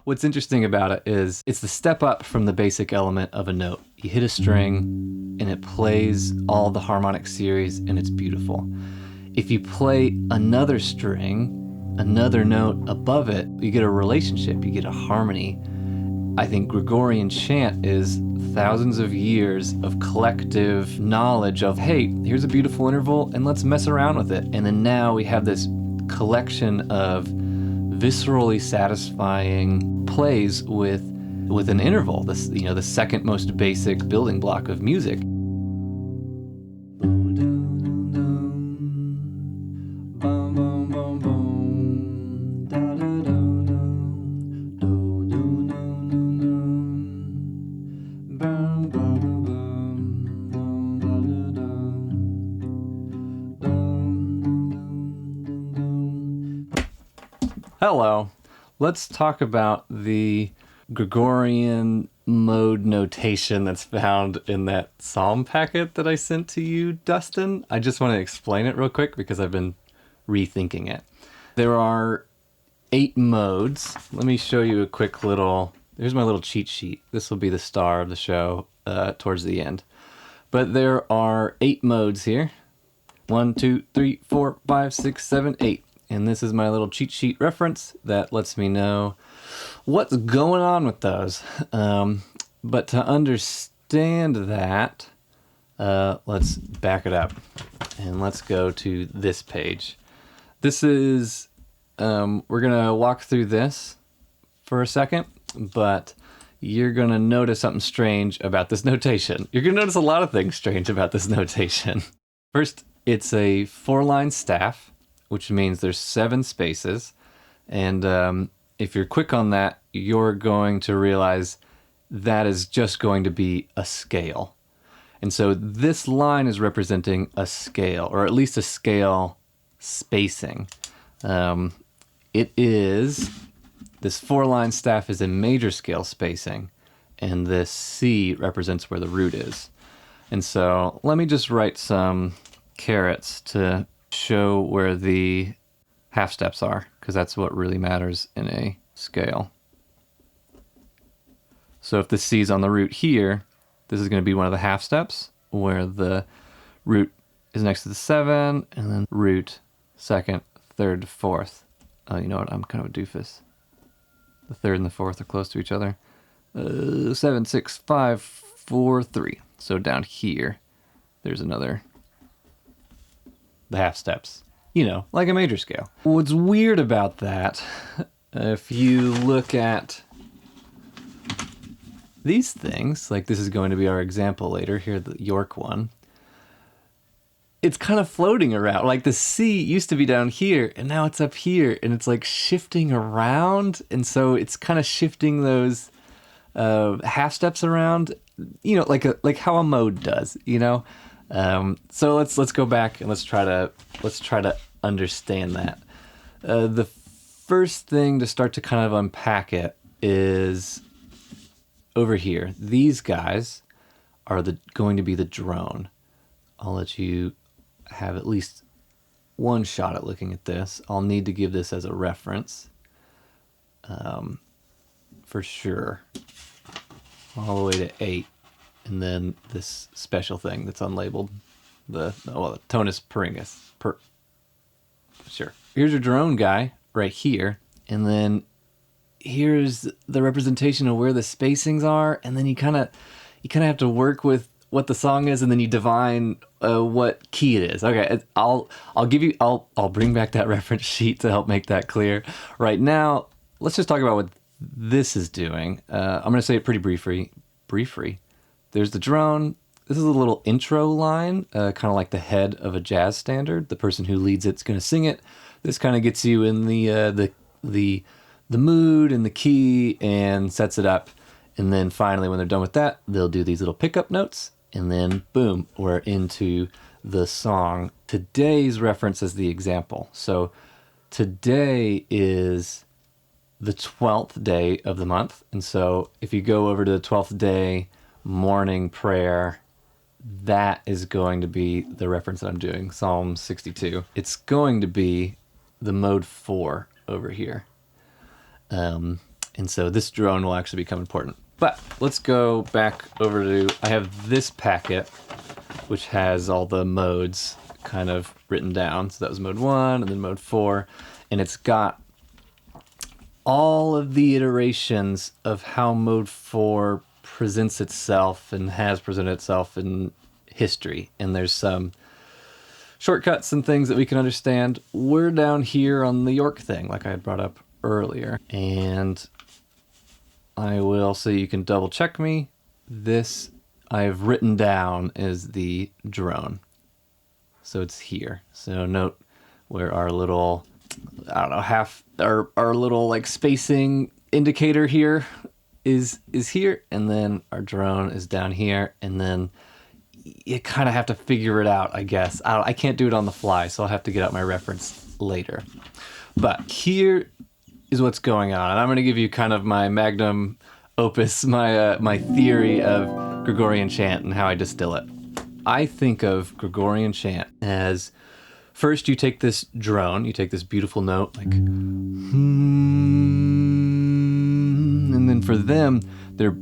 what's interesting about it is it's the step up from the basic element of a note. You hit a string and it plays all the harmonic series and it's beautiful. If you play another string, another note above it, you get a relationship, you get a harmony. I think Gregorian chant is thousands of years of collective knowledge of, hey, here's a beautiful interval and let's mess around with it. And then now we have this collection of viscerally satisfying plays with an interval, this, the second most basic building block of music. Hello. Let's talk about the Gregorian mode notation that's found in that psalm packet that I sent to you, Dustin. I just want to explain it real quick because I've been rethinking it. There are 8 modes. Let me show you a quick little... Here's my little cheat sheet. This will be the star of the show towards the end. But there are 8 modes here. 1, 2, 3, 4, 5, 6, 7, 8. And this is my little cheat sheet reference that lets me know what's going on with those. But to understand that, let's back it up and let's go to this page. This is, we're going to walk through this for a second, but you're going to notice something strange about this notation. You're going to notice a lot of things strange about this notation. First, it's a 4-line staff, which means there's 7 spaces. And if you're quick on that, you're going to realize that is just going to be a scale. And so this line is representing a scale, or at least a scale spacing. It is, this 4-line staff is a major scale spacing, and this C represents where the root is. And so let me just write some carets to show where the half steps are, because that's what really matters in a scale. So if the C's on the root here, this is going to be one of the half steps where the root is next to the 7, and then root, 2nd, 3rd, 4th. Oh, you know what? I'm kind of a doofus. The 3rd and the 4th are close to each other. 7, 6, 5, 4, 3. So down here, there's another, the half steps, like a major scale. What's weird about that, if you look at these things, like this is going to be our example later, here the York one, it's kind of floating around. Like the C used to be down here, and now it's up here, and it's like shifting around, and so it's kind of shifting those half steps around, like how a mode does, So let's go back and let's try to understand that. The first thing to start to kind of unpack it is over here. These guys are going to be the drone. I'll let you have at least one shot at looking at this. I'll need to give this as a reference, for sure, all the way to 8. And then this special thing that's unlabeled, the tonus peringus. Sure. Here's your drone guy right here, and then here's the representation of where the spacings are, and then you kind of have to work with what the song is, and then you divine what key it is. Okay, I'll bring back that reference sheet to help make that clear. Right now, let's just talk about what this is doing. I'm going to say it pretty briefly. There's the drone. This is a little intro line, kind of like the head of a jazz standard. The person who leads it's going to sing it. This kind of gets you in the mood and the key and sets it up. And then finally, when they're done with that, they'll do these little pickup notes. And then, boom, we're into the song. Today's reference is the example. So today is the 12th day of the month. And so if you go over to the 12th day morning prayer, that is going to be the reference that I'm doing, Psalm 62. It's going to be the mode 4 over here. And And so this drone will actually become important. But let's go back over to, I have this packet, which has all the modes kind of written down. So that was mode 1 and then mode 4. And it's got all of the iterations of how mode 4 presents itself and has presented itself in history. And there's some shortcuts and things that we can understand. We're down here on the York thing, like I had brought up earlier. And I will, so you can double check me, this I have written down as the drone. So it's here. So note where our little, I don't know, our little like spacing indicator here is here, and then our drone is down here, and then you kind of have to figure it out, I guess. I can't do it on the fly, so I'll have to get out my reference later. But here is what's going on, and I'm going to give you kind of my magnum opus, my theory of Gregorian chant and how I distill it. I think of Gregorian chant as, first you take this drone, you take this beautiful note, like, and then for them, they're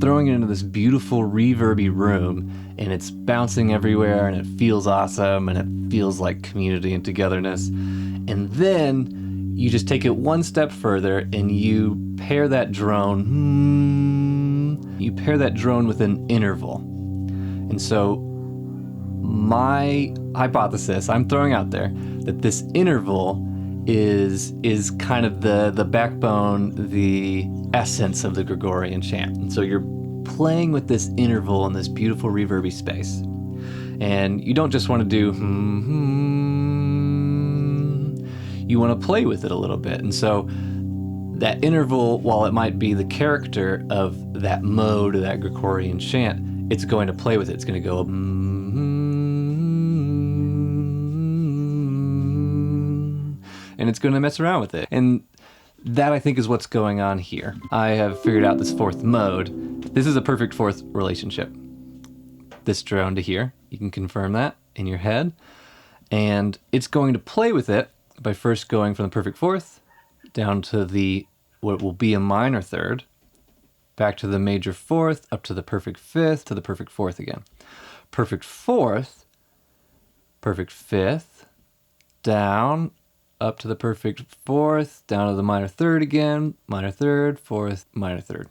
throwing it into this beautiful reverby room, and it's bouncing everywhere, and it feels awesome, and it feels like community and togetherness. And then you just take it one step further, and you pair that drone, you pair that drone with an interval. And so my hypothesis, I'm throwing out there, that this interval is kind of the backbone, the essence of the Gregorian chant. And so you're playing with this interval in this beautiful reverby space. And you don't just want to do you want to play with it a little bit. And so that interval, while it might be the character of that mode, of that Gregorian chant, it's going to play with it. It's going to go and it's going to mess around with it. And that, I think, is what's going on here. I have figured out this fourth mode. This is a perfect fourth relationship. This drone to here, you can confirm that in your head. And it's going to play with it by first going from the perfect fourth down to the, what will be a minor third, back to the major fourth, up to the perfect fifth, to the perfect fourth again. Perfect fourth, perfect fifth, down, up to the perfect fourth, down to the minor third again, minor third, fourth, minor third.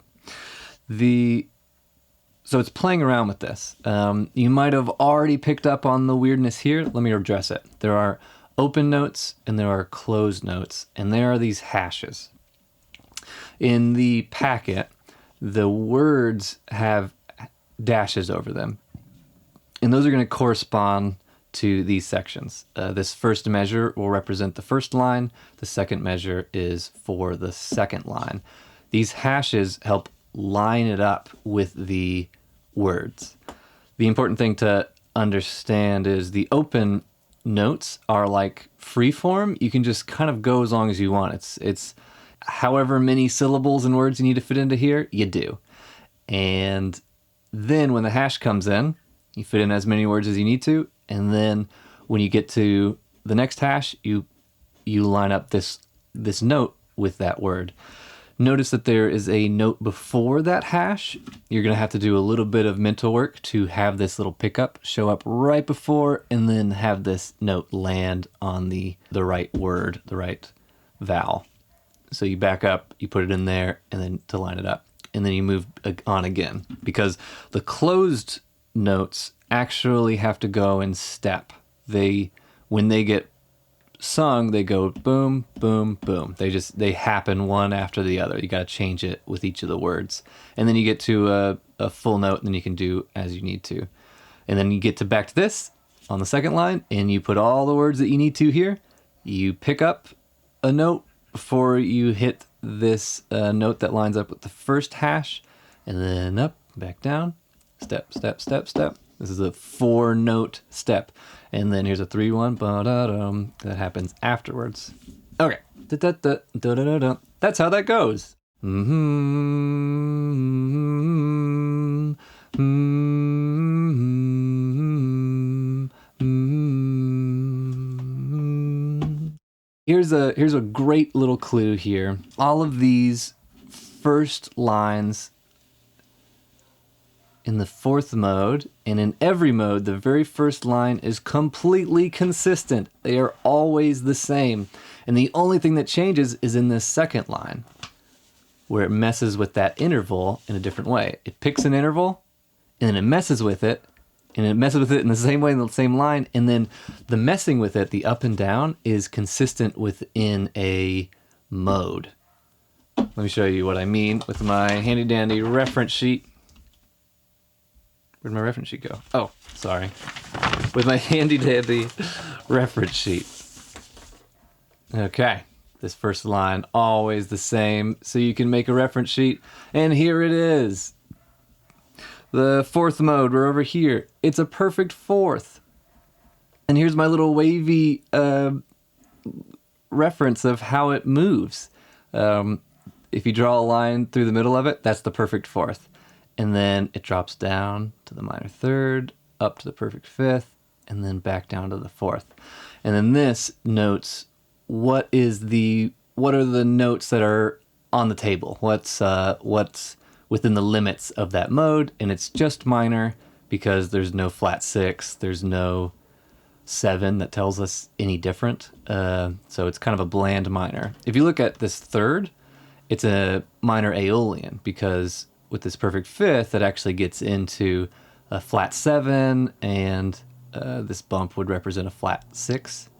So it's playing around with this. You might have already picked up on the weirdness here. Let me address it. There are open notes and there are closed notes, and there are these hashes. In the packet, the words have dashes over them, and those are going to correspond to these sections. This first measure will represent the first line. The second measure is for the second line. These hashes help line it up with the words. The important thing to understand is the open notes are like free form. You can just kind of go as long as you want. It's however many syllables and words you need to fit into here, you do. And then when the hash comes in, you fit in as many words as you need to. And then when you get to the next hash, you line up this note with that word. Notice that there is a note before that hash. You're going to have to do a little bit of mental work to have this little pickup show up right before, and then have this note land on the right word, the right vowel. So you back up, you put it in there, and then to line it up. And then you move on again, because the closed notes actually have to go in step. When they get sung, they go boom, boom, boom. They happen one after the other. You got to change it with each of the words. And then you get to a full note, and then you can do as you need to. And then you get back to this on the second line, and you put all the words that you need to here. You pick up a note before you hit this note that lines up with the first hash, and then up, back down, step, step, step, step. This is a 4-note step. And then here's a 3-1, ba-da-dum, that happens afterwards. Okay. Da-da-da-da-da-da-da. That's how that goes. Here's a great little clue here. All of these first lines in the fourth mode, and in every mode, the very first line is completely consistent. They are always the same. And the only thing that changes is in this second line, where it messes with that interval in a different way. It picks an interval, and then it messes with it, and it messes with it in the same way in the same line, and then the messing with it, the up and down, is consistent within a mode. Let me show you what I mean with my handy-dandy reference sheet. Where'd my reference sheet go? Oh, sorry. With my handy-dandy reference sheet. Okay, this first line, always the same, so you can make a reference sheet, and here it is. The fourth mode, we're over here. It's a perfect fourth. And here's my little wavy reference of how it moves. If you draw a line through the middle of it, that's the perfect fourth. And then it drops down to the minor third, up to the perfect fifth, and then back down to the fourth. And then this notes what are the notes that are on the table? What's within the limits of that mode, and it's just minor because there's no flat six, there's no seven that tells us any different. So it's kind of a bland minor. If you look at this third, it's a minor Aeolian because with this perfect fifth, it actually gets into a flat seven, and this bump would represent a flat six,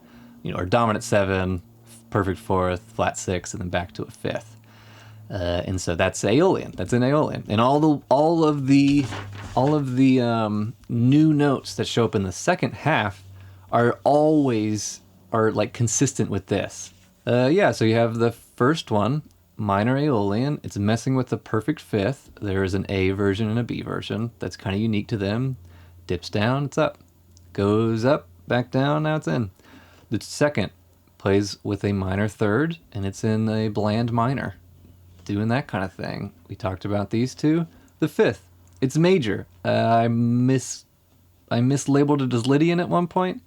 or dominant seven, perfect fourth, flat six, and then back to a fifth. And so that's Aeolian. That's an Aeolian, and all of the new notes that show up in the second half are like consistent with this. So you have the first one, minor Aeolian. It's messing with the perfect fifth. There is an A version and a B version. That's kind of unique to them. Dips down, it's up. Goes up, back down, now it's in. The second plays with a minor third, and it's in a bland minor. Doing that kind of thing. We talked about these two. The fifth, it's major. I mislabeled it as Lydian at one point.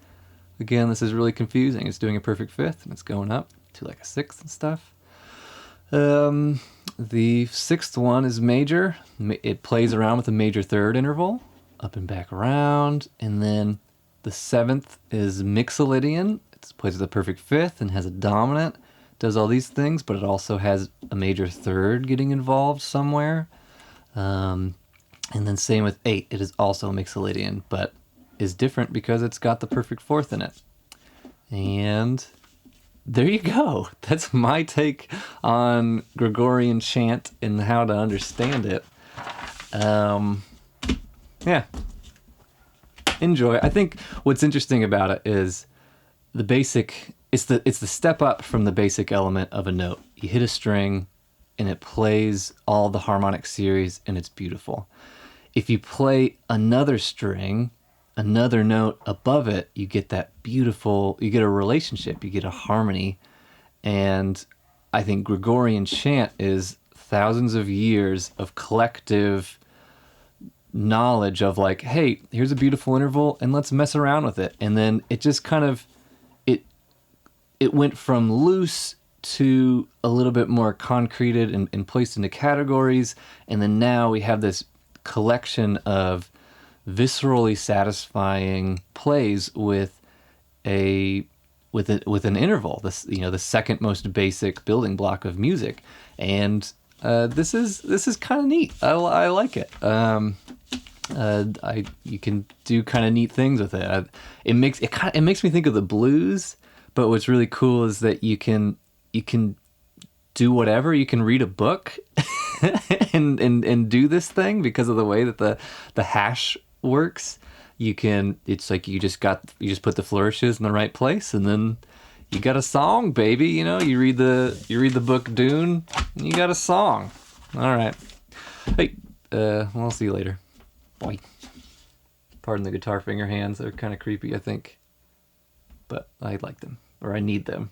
Again, this is really confusing. It's doing a perfect fifth, and it's going up to like a sixth and stuff. The sixth one is major. It plays around with a major third interval, up and back around. And then the seventh is Mixolydian. It plays with a perfect fifth and has a dominant. Does all these things, but it also has a major third getting involved somewhere. And then same with 8. It is also Mixolydian, but is different because it's got the perfect fourth in it. And there you go. That's my take on Gregorian chant and how to understand it. Yeah. Enjoy. I think what's interesting about it is the basic... It's the step up from the basic element of a note. You hit a string, and it plays all the harmonic series, and it's beautiful. If you play another string, another note above it, you get that beautiful, you get a relationship, you get a harmony. And I think Gregorian chant is thousands of years of collective knowledge of like, hey, here's a beautiful interval, and let's mess around with it. And then it just kind of, it went from loose to a little bit more concreted and placed into categories. And then now we have this collection of viscerally satisfying plays with an interval. This, the second most basic building block of music. And this is kind of neat. I like it. You can do kind of neat things with it. It makes me think of the blues. But what's really cool is that you can do whatever. You can read a book and do this thing because of the way that the hash works. It's like you just put the flourishes in the right place, and then you got a song, baby. You read the book Dune, and you got a song. All right. Hey, I'll see you later. Bye. Pardon the guitar finger hands. They're kind of creepy, I think. But I like them, or I need them.